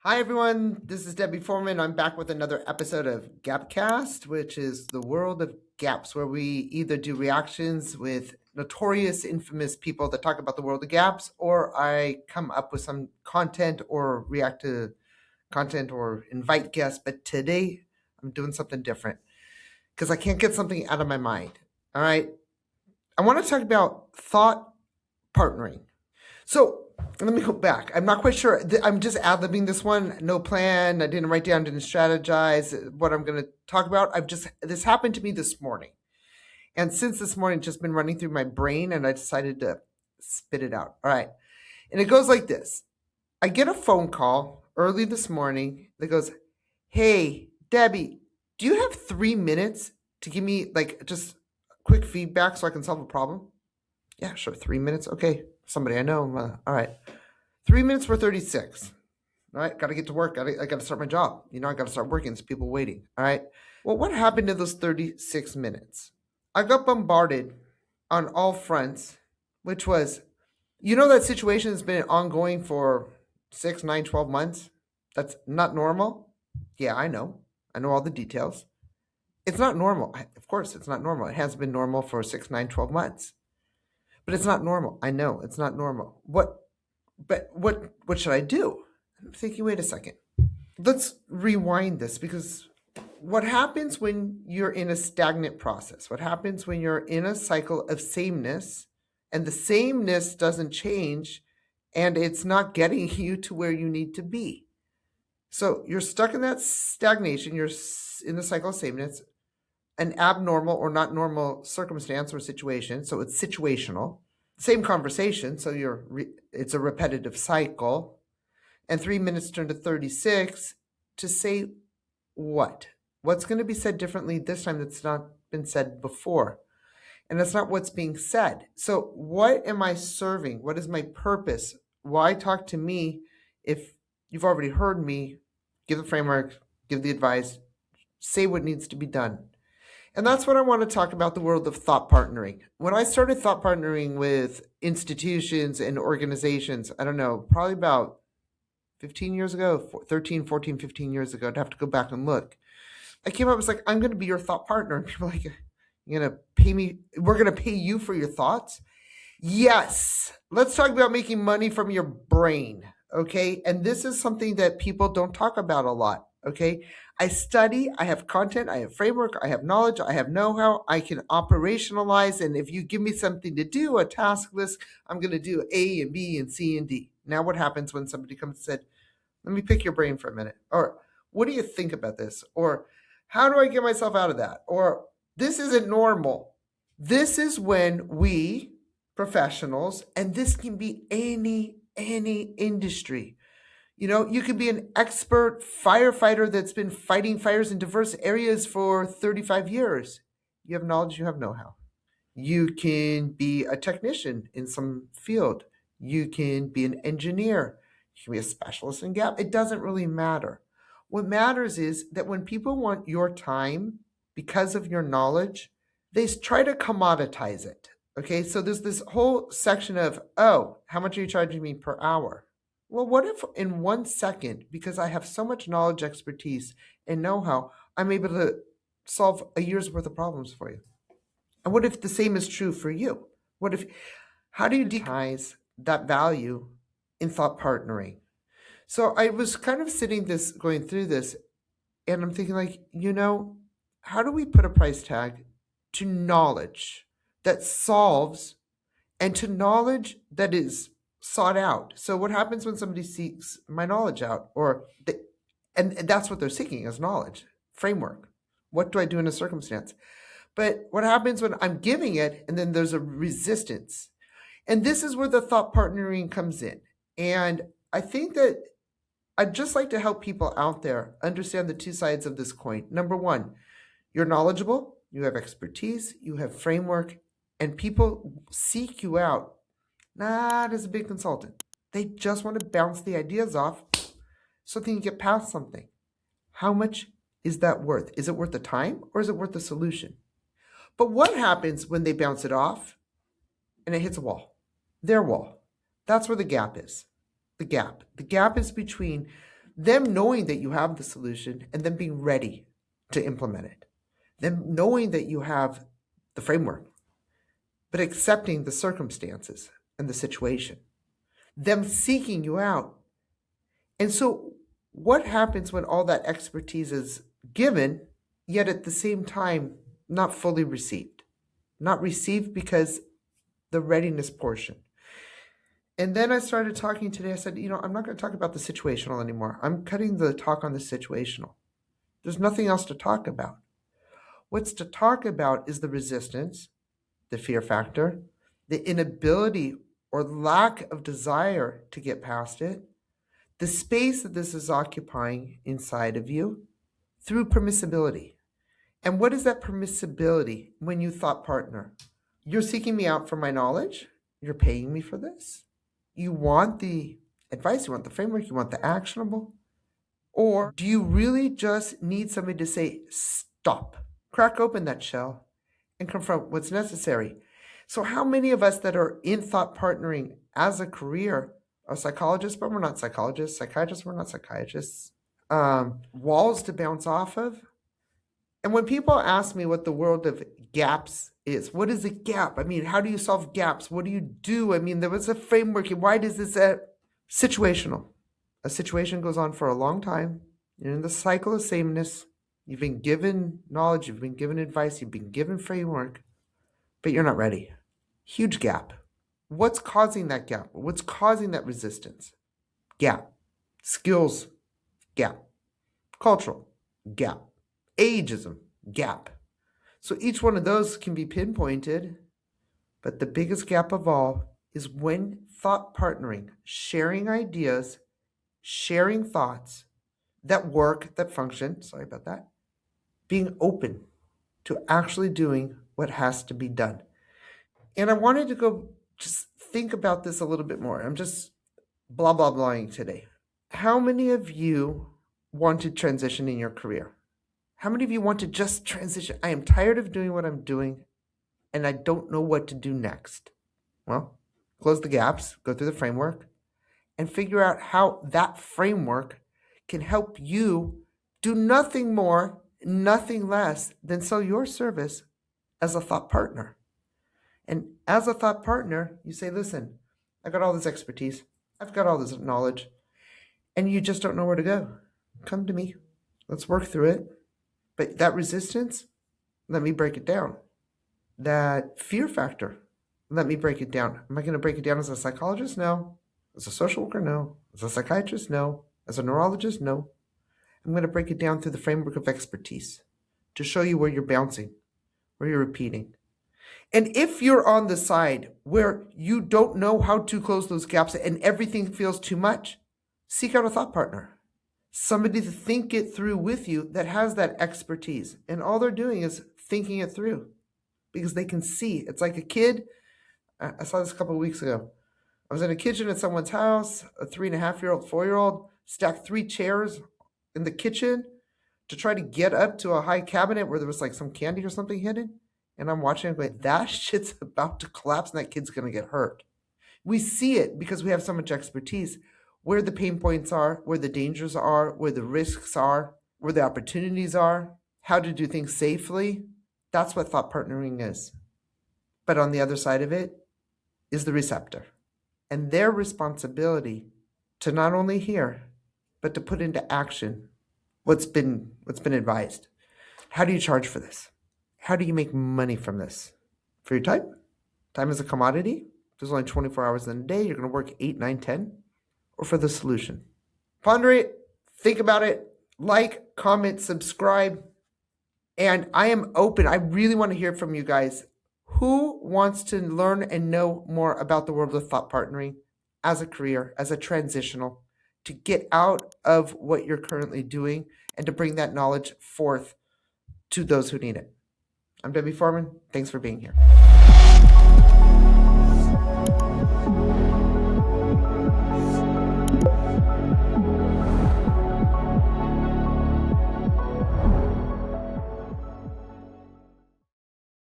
Hi, everyone. This is Debbie Foreman. I'm back with another episode of GAPCAST, which is the world of gaps, where we either do reactions with notorious, infamous people that talk about the world of gaps, or I come up with some content or react to content or invite guests. But today, I'm doing something different because I can't get something out of my mind. All right. I want to talk about thought partnering. So let me go back. I'm not quite sure. I'm just ad-libbing this one. No plan. I didn't write down, didn't strategize what I'm going to talk about. This happened to me this morning. And since this morning, it's just been running through my brain and I decided to spit it out. All right. And it goes like this. I get a phone call early this morning that goes, "Hey, Debbie, do you have 3 minutes to give me just quick feedback so I can solve a problem?" Yeah, sure. 3 minutes. Okay. Somebody I know. All right. 3 minutes for 36. All right. Got to get to work. I got to start my job. I got to start working. There's people waiting. All right. Well, what happened to those 36 minutes? I got bombarded on all fronts, which was, that situation has been ongoing for 6, 9, 12 months. That's not normal. Yeah, I know. I know all the details. It's not normal. Of course, it's not normal. It has been normal for 6, 9, 12 months. But it's not normal. I know it's not normal. What should I do? I'm thinking, wait a second. Let's rewind this, because what happens when you're in a stagnant process? What happens when you're in a cycle of sameness and the sameness doesn't change and it's not getting you to where you need to be? So you're stuck in that stagnation. You're in the cycle of sameness, an abnormal or not normal circumstance or situation. So it's situational. Same conversation. So it's a repetitive cycle. And 3 minutes turn to 36 to say what? What's going to be said differently this time that's not been said before? And that's not what's being said. So what am I serving? What is my purpose? Why talk to me if you've already heard me? Give the framework, give the advice, say what needs to be done. And that's what I want to talk about, the world of thought partnering. When I started thought partnering with institutions and organizations, I don't know, probably about 15 years ago, 13, 14, 15 years ago, I'd have to go back and look. I came up, it's like, I'm going to be your thought partner. And people are like, you're going to pay me? We're going to pay you for your thoughts? Yes. Let's talk about making money from your brain. Okay. And this is something that people don't talk about a lot. Okay. I study, I have content, I have framework, I have knowledge, I have know-how, I can operationalize. And if you give me something to do, a task list, I'm going to do A and B and C and D. Now, what happens when somebody comes and said, let me pick your brain for a minute? Or what do you think about this? Or how do I get myself out of that? Or this isn't normal. This is when we professionals, and this can be any industry. You could be an expert firefighter that's been fighting fires in diverse areas for 35 years. You have knowledge, you have know-how. You can be a technician in some field. You can be an engineer. You can be a specialist in GAP. It doesn't really matter. What matters is that when people want your time because of your knowledge, they try to commoditize it. Okay, so there's this whole section of, oh, how much are you charging me per hour? Well, what if in 1 second, because I have so much knowledge, expertise, and know-how, I'm able to solve a year's worth of problems for you? And what if the same is true for you? How do you decrease that value in thought partnering? So I was kind of going through this, and I'm thinking how do we put a price tag to knowledge that solves and to knowledge that is sought out? So what happens when somebody seeks my knowledge out, and that's what they're seeking, is knowledge, framework. What do I do in a circumstance? But what happens when I'm giving it and then there's a resistance? And this is where the thought partnering comes in. And I think that I'd just like to help people out there understand the two sides of this coin. Number one, you're knowledgeable, you have expertise, you have framework, and people seek you out not as a big consultant. They just want to bounce the ideas off so they can get past something. How much is that worth? Is it worth the time or is it worth the solution? But what happens when they bounce it off and it hits a wall? Their wall. That's where the gap is. The gap is between them knowing that you have the solution and them being ready to implement it, them knowing that you have the framework, but accepting the circumstances and the situation, them seeking you out. And so what happens when all that expertise is given, yet at the same time not fully received? Not received because the readiness portion. And then I started talking today. I said, I'm not going to talk about the situational anymore. I'm cutting the talk on the situational. There's nothing else to talk about. What's to talk about is the resistance, the fear factor, the inability or lack of desire to get past it, the space that this is occupying inside of you through permissibility. And what is that permissibility when you thought partner? You're seeking me out for my knowledge. You're paying me for this. You want the advice, you want the framework, you want the actionable. Or do you really just need somebody to say, stop, crack open that shell and confront what's necessary? So how many of us that are in thought partnering as a career are psychologists, but we're not psychologists, psychiatrists, we're not psychiatrists, walls to bounce off of? And when people ask me what the world of gaps is, what is a gap? I mean, how do you solve gaps? What do you do? I mean, there was a framework. Why does this situational? A situation goes on for a long time. You're in the cycle of sameness. You've been given knowledge. You've been given advice. You've been given framework, but you're not ready. Huge gap. What's causing that gap? What's causing that resistance? Gap. Skills, gap. Cultural, gap. Ageism, gap. So each one of those can be pinpointed, but the biggest gap of all is when thought partnering, sharing ideas, sharing thoughts that work, that function, sorry about that, being open to actually doing what has to be done. And I wanted to go just think about this a little bit more. I'm just blah, blah, blahing today. How many of you want to transition in your career? How many of you want to just transition? I am tired of doing what I'm doing, and I don't know what to do next. Well, close the gaps, go through the framework, and figure out how that framework can help you do nothing more, nothing less than sell your service as a thought partner. And as a thought partner, you say, listen, I've got all this expertise. I've got all this knowledge, and you just don't know where to go. Come to me. Let's work through it. But that resistance, let me break it down. That fear factor, let me break it down. Am I going to break it down as a psychologist? No. As a social worker? No. As a psychiatrist? No. As a neurologist? No. I'm going to break it down through the framework of expertise to show you where you're bouncing, where you're repeating. And if you're on the side where you don't know how to close those gaps and everything feels too much, seek out a thought partner. Somebody to think it through with you that has that expertise. And all they're doing is thinking it through because they can see. It's like a kid. I saw this a couple of weeks ago. I was in a kitchen at someone's house, a 3.5-year-old, 4-year-old, stacked 3 chairs in the kitchen to try to get up to a high cabinet where there was like some candy or something hidden. And I'm watching it going, that shit's about to collapse and that kid's going to get hurt. We see it because we have so much expertise. Where the pain points are, where the dangers are, where the risks are, where the opportunities are, how to do things safely. That's what thought partnering is. But on the other side of it is the receptor. And their responsibility to not only hear, but to put into action what's been advised. How do you charge for this? How do you make money from this? For your time? Time is a commodity. There's only 24 hours in a day. You're going to work 8, 9, 10. Or for the solution. Ponder it, think about it, like, comment, subscribe, and I am open. I really want to hear from you guys. Who wants to learn and know more about the world of thought partnering as a career, as a transitional, to get out of what you're currently doing and to bring that knowledge forth to those who need it? I'm Debbie Foreman. Thanks for being here.